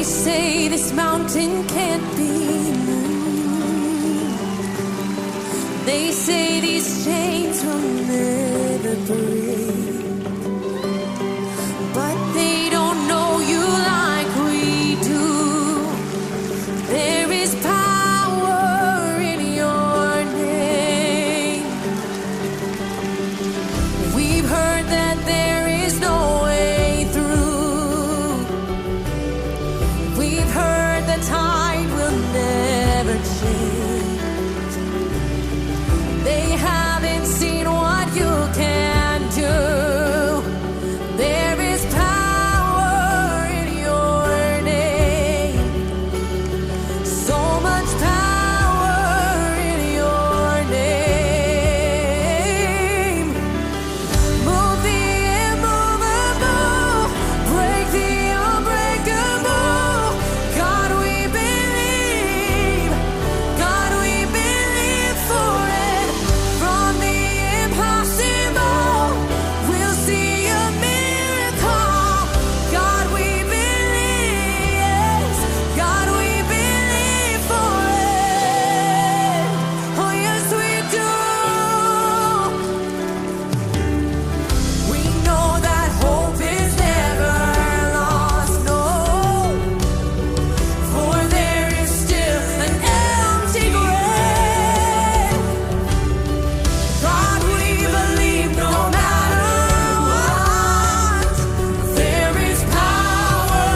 say this mountain can't be moved. They say these chains will never break. But they don't know you like we do. There is power in your name. We've heard that there is no way through. We've heard the tide will never change. They haven't seen what you can do. There is power in your name. So much power in your name. Move the immovable, break the unbreakable. God, we believe. God, we believe for it. From the impossible, we'll see a miracle. God, we believe. Yes, God, we believe for it. Oh, yes, we do. We know that hope is never lost, no. For there is still an empty grave. God, we believe no matter what. There is power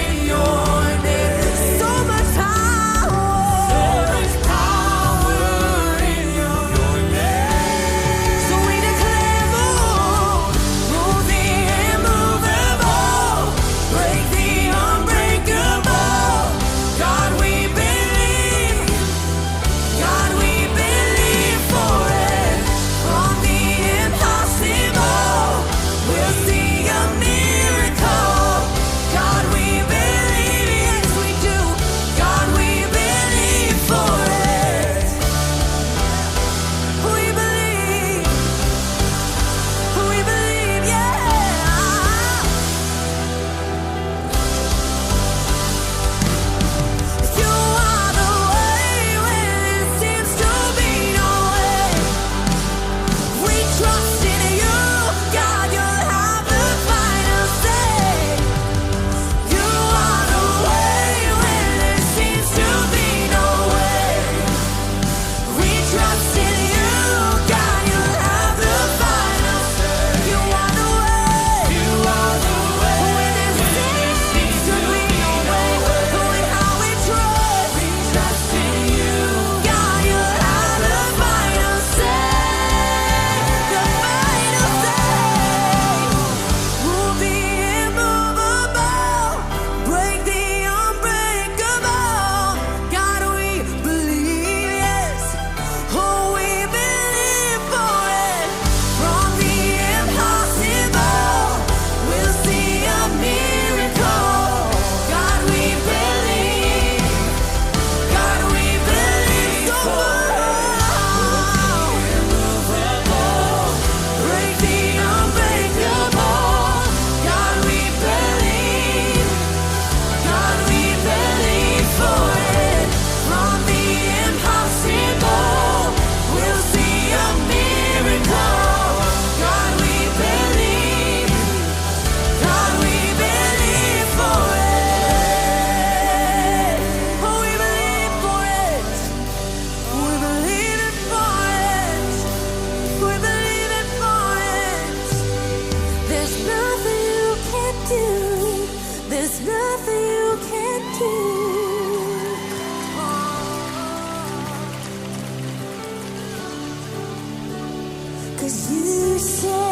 in your name. So much power. So much power in your name. So we declare move the immovable, break the unbreakable. God, we believe. God, we believe for it. From the impossible, we'll see a miracle. God, we believe. Yes, we do. God, we believe for it. We believe. We believe, yeah. You are the way when there seems to be no way. We trust in you, God. You'll have the final say. You are the way when there seems to be no way. We trust in you, God. You'll have the final say. You are the way. You are the way when there seems to be no way. Knowing how we trust. We trust in you, God. You'll have the final say. The final say. Move the immovable, break the unbreakable. God, we believe, yes. Oh, we believe for it. From the impossible, we'll see a miracle. God, we believe. God, we believe for it. Break the unbreakable. God, we believe. God, we believe for it. From the impossible, we'll see a miracle. God, we believe. God, we believe for it. Oh, we believe for it. We believe it for it. We believe it for it. There's nothing you can't do. There's nothing you can't do. 'Cause you said